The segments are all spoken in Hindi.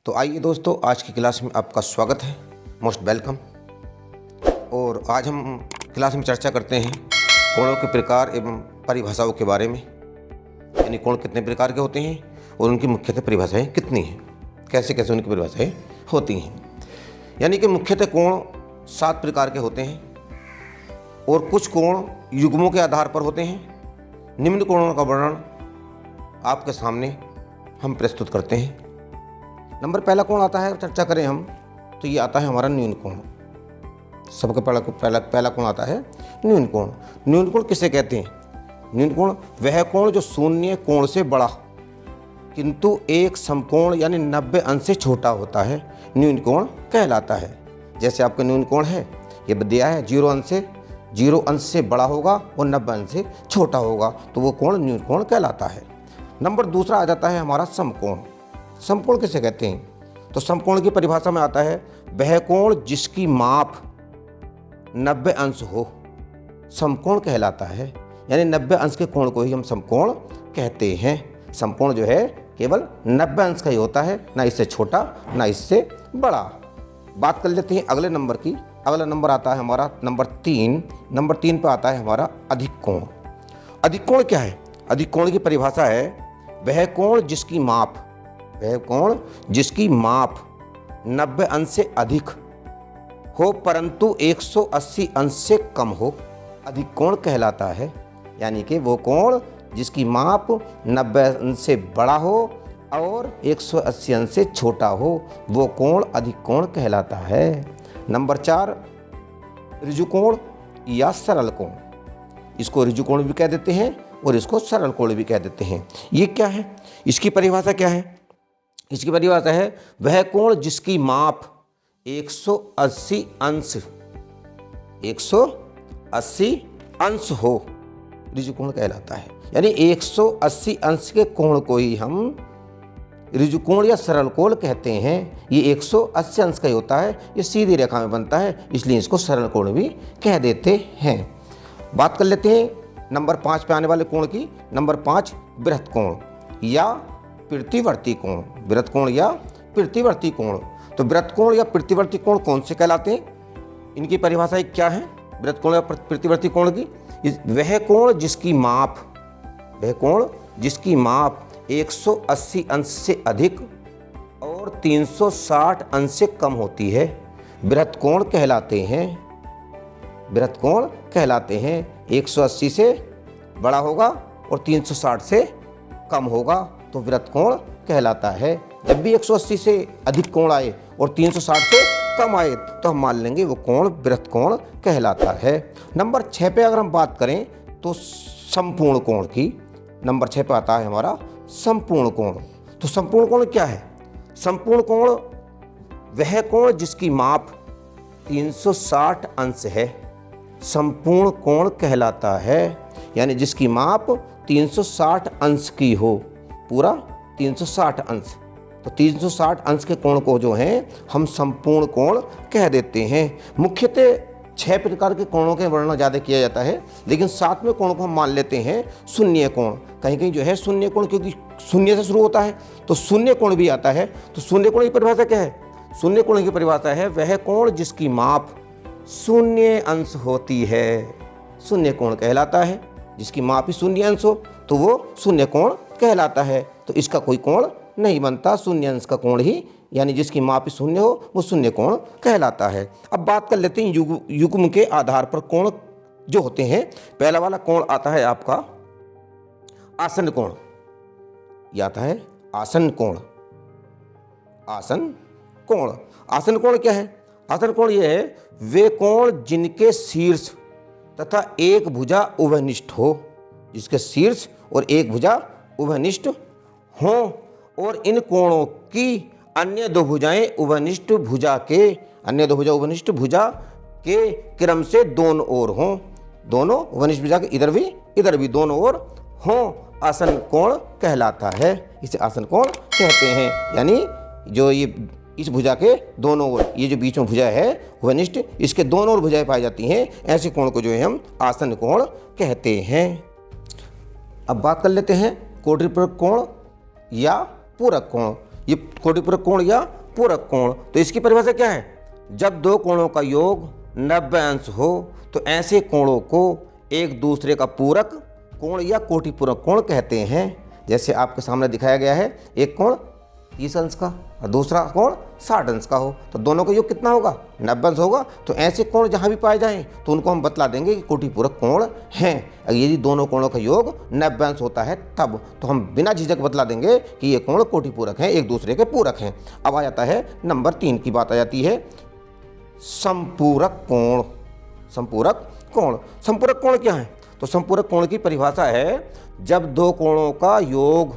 तो आइए दोस्तों, आज की क्लास में आपका स्वागत है, मोस्ट वेलकम। और आज हम क्लास में चर्चा करते हैं कोणों के प्रकार एवं परिभाषाओं के बारे में। यानी कोण कितने प्रकार के होते हैं और उनकी मुख्यतः परिभाषाएं कितनी हैं, कैसे कैसे उनकी परिभाषाएं होती हैं। यानी कि मुख्यतः कोण 7 प्रकार के होते हैं और कुछ कोण युग्मों के आधार पर होते हैं। निम्न कोणों का वर्णन आपके सामने हम प्रस्तुत करते हैं। नंबर पहला कोण आता है, चर्चा करें हम तो ये आता है हमारा न्यून कोण। सबका पहला कोण आता है न्यून कोण। न्यून कोण किसे कहते हैं? न्यून कोण वह कोण जो शून्य कोण से बड़ा किंतु एक समकोण यानी 90 अंश से छोटा होता है, न्यून कोण कहलाता है। जैसे आपका न्यून कोण है, ये दिया है 0 अंश से बड़ा होगा और 90 अंश से छोटा होगा, तो वो कोण न्यून कोण कहलाता है। नंबर दूसरा आ जाता है हमारा समकोण। समकोण किसे कहते हैं? तो समकोण की परिभाषा में आता है वह कोण जिसकी माप 90 अंश हो, समकोण कहलाता है। यानी 90 अंश के कोण को ही हम समकोण कहते हैं। समकोण जो है केवल 90 अंश का ही होता है, ना इससे छोटा ना इससे बड़ा। बात कर लेते हैं अगले नंबर की। अगला नंबर आता है हमारा नंबर 3। नंबर 3 पर आता है हमारा अधिक कोण। अधिक कोण क्या है? अधिक कोण की परिभाषा है वह कोण जिसकी माप 90 अंश से अधिक हो परंतु 180 अंश से कम हो, अधिक कोण कहलाता है। यानी कि वो कोण जिसकी माप 90 अंश से बड़ा हो और 180 अंश से छोटा हो, वो कोण अधिक कोण कहलाता है। नंबर 4 ऋजु कोण या सरल कोण। इसको ऋजु कोण भी कह देते हैं और इसको सरल कोण भी कह देते हैं। ये क्या है? इसकी परिभाषा क्या है? इसकी परिभाषा है वह कोण जिसकी माप 180 अंश हो, ऋजु कोण कहलाता है। यानी 180 अंश के कोण को ही हम ऋजु कोण या सरल कोण कहते हैं। ये 180 अंश का ही होता है, ये सीधी रेखा में बनता है, इसलिए इसको सरल कोण भी कह देते हैं। बात कर लेते हैं नंबर 5 पे आने वाले कोण की। नंबर 5 बृहत् कोण या प्रतिवर्ती कोण। बृहत् कोण या प्रतिवर्ती कोण। तो बृहत् कोण या प्रतिवर्ती कोण कौन से कहलाते हैं? इनकी परिभाषा क्या है बृहत् कोण या प्रतिवर्ती कोण की? वह कोण जिसकी माप 180 अंश से अधिक और 360 अंश से कम होती है, बृहत् कोण कहलाते हैं। बृहत् कोण कहलाते हैं। 180 से बड़ा होगा और 360 से कम होगा तो बृहत् कोण कहलाता है। जब भी 180 से अधिक कोण आए और 360 से कम आए तो हम मान लेंगे वो कोण बृहत् कोण कहलाता है। नंबर 6 पे अगर हम बात करें तो संपूर्ण कोण की। नंबर 6 पे आता है हमारा संपूर्ण कोण। तो संपूर्ण कोण क्या है? संपूर्ण कोण वह कोण जिसकी माप 360 अंश है, संपूर्ण कोण कहलाता है। यानी जिसकी माप 360 अंश की हो, पूरा 360 अंश। तो 360 अंश के कोण को जो है हम संपूर्ण कोण कह देते हैं। मुख्यतः 6 प्रकार के कोणों के वर्णन ज़्यादा किया जाता है, लेकिन 7वें कोण को हम मान लेते हैं शून्य कोण। कहीं कहीं जो है शून्य कोण, क्योंकि शून्य से शुरू होता है तो शून्य कोण भी आता है। तो शून्य कोण की परिभाषा क्या है? शून्य कोण की परिभाषा है वह कोण जिसकी माप 0 अंश होती है, शून्य कोण कहलाता है। जिसकी माप ही 0 अंश हो तो वो शून्य कोण कहलाता है। तो इसका कोई कोण नहीं बनता, 0 अंश का कोण ही, यानी जिसकी माप ही 0 हो वो शून्य कोण कहलाता है। अब बात कर लेते हैं युग्म के आधार पर कोण जो होते हैं। पहला वाला कोण आता है आपका आसन कोण। यह आता है आसन कोण। आसन कोण। आसन कोण क्या है? आसन कोण ये है वे कोण जिनके शीर्ष तथा एक भुजा उभयनिष्ठ हो, जिसके शीर्ष और एक भुजा उभयनिष्ठ हों और इन कोणों की अन्य दो भुजाएं उभयनिष्ठ भुजा के क्रम से दोनों ओर हों। दोनों उभयनिष्ठ भुजा के इधर भी दोनों ओर हों, आसन कोण कहलाता है। इसे आसन कोण कहते हैं। यानी जो ये इस भुजा के दोनों ओर, ये जो बीच में भुजा है उभयनिष्ठ, इसके दोनों ओर भुजाएं पाई जाती हैं, ऐसे कोण को जो है हम आसन कोण कहते हैं। अब बात कर लेते हैं कोटि पूरक कोण या पूरक कोण। ये कोटिपूरक कोण या पूरक कोण। तो इसकी परिभाषा क्या है? जब दो कोणों का योग 90 अंश हो तो ऐसे कोणों को एक दूसरे का पूरक कोण या कोटिपूरक कोण कहते हैं। जैसे आपके सामने दिखाया गया है, एक कोण 30 अंश का और दूसरा कोण 60 अंश का हो, तो दोनों का योग कितना होगा? 90 अंश होगा। तो ऐसे कोण जहाँ भी पाए जाएं तो उनको हम बतला देंगे कि कोटिपूरक कोण हैं। यदि दोनों कोणों का योग 90 अंश होता है तब तो हम बिना झिझक बतला देंगे कि ये कोण कोटिपूरक हैं, एक दूसरे के पूरक हैं। अब आ जाता है नंबर 3 की बात आ जाती है, संपूरक कोण। संपूरक कोण, संपूरक कोण क्या है? तो संपूरक कोण की परिभाषा है, जब दो कोणों का योग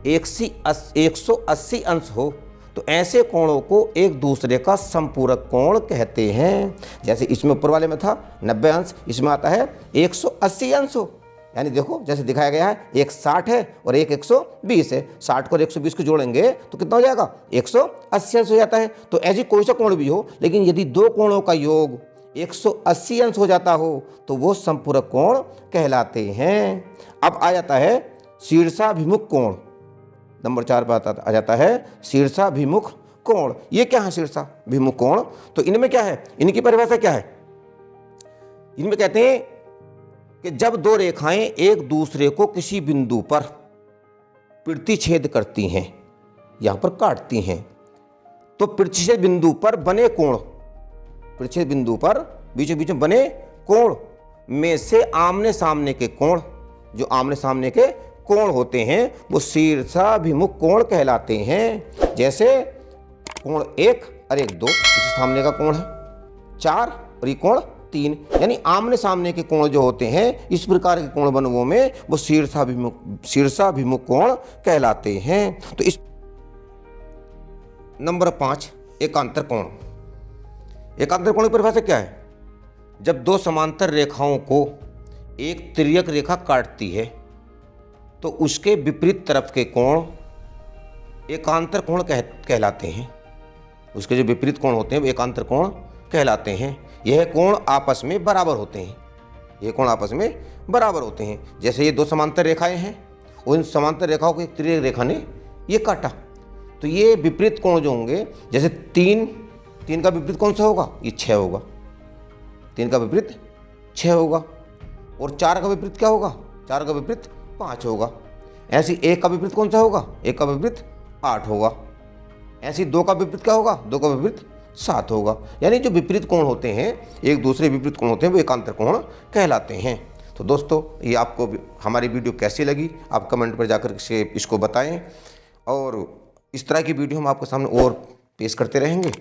180 अंश हो तो ऐसे कोणों को एक दूसरे का संपूरक कोण कहते हैं। जैसे इसमें ऊपर वाले में था 90 अंश, इसमें आता है 180 अंश हो। यानी देखो जैसे दिखाया गया है, एक 60 है और एक 120 है। 60 को और 120 को जोड़ेंगे तो कितना हो जाएगा? 180 अंश हो जाता है। तो ऐसी कोई सा कोण भी हो, लेकिन यदि दो कोणों का योग 180 अंश हो जाता हो तो वो संपूरक कोण कहलाते हैं। अब आ जाता है शीर्षाभिमुख कोण। नंबर 4 पर आ जाता है शीर्षाभिमुख कोण। ये क्या है शीर्षाभिमुख कोण? तो इनमें क्या है, इनकी परिभाषा क्या है? इनमें कहते हैं कि जब दो रेखाएं एक दूसरे को किसी बिंदु पर प्रतिच्छेद करती हैं, यहां पर काटती हैं, तो प्रतिच्छेद बिंदु पर बने कोण, प्रतिच्छेद बिंदु पर बीचों बीच में बने कोण में से आमने सामने के कोण, जो आमने सामने के कोण होते हैं वो शीर्षाभिमुख कोण कहलाते हैं। जैसे कोण 1 और 1 2, इस सामने का कोण है 4 और ये कोण 3, यानी आमने सामने के कोण जो होते हैं इस प्रकार के कोण बनवों में वो शीर्षाभिमुख कोण कहलाते हैं। तो इस नंबर 5 एकांतर कोण। एकांतर कोण की परिभाषा क्या है? जब दो समांतर रेखाओं को एक तिर्यक रेखा काटती है तो उसके विपरीत तरफ के कोण एकांतर कोण कहलाते हैं। उसके जो विपरीत कोण होते हैं वो एकांतर कोण कहलाते हैं। यह कोण आपस में बराबर होते हैं, ये कोण आपस में बराबर होते हैं। जैसे ये दो समांतर रेखाएं हैं, उन समांतर रेखाओं को एक तिर्यक रेखा ने ये काटा, तो ये विपरीत कोण जो होंगे, जैसे 3 का विपरीत कौन सा होगा? ये 6 होगा। 3 का विपरीत 6 होगा। और 4 का विपरीत क्या होगा? 4 का विपरीत 5 होगा। ऐसी 1 का विपरीत कौन सा होगा? 1 का विपरीत 8 होगा। ऐसी 2 का विपरीत क्या होगा? 2 का विपरीत 7 होगा। यानी जो विपरीत कोण होते हैं, एक दूसरे विपरीत कोण होते हैं, वो एकांतर कोण कहलाते हैं। तो दोस्तों, ये आपको हमारी वीडियो कैसी लगी आप कमेंट पर जाकर के इसको बताएं, और इस तरह की वीडियो हम आपके सामने और पेश करते रहेंगे।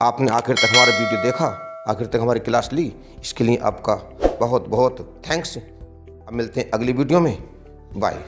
आपने आखिर तक हमारा वीडियो देखा, आखिर तक हमारी क्लास ली, इसके लिए आपका बहुत बहुत थैंक्स। अब मिलते हैं अगली वीडियो में। बाय।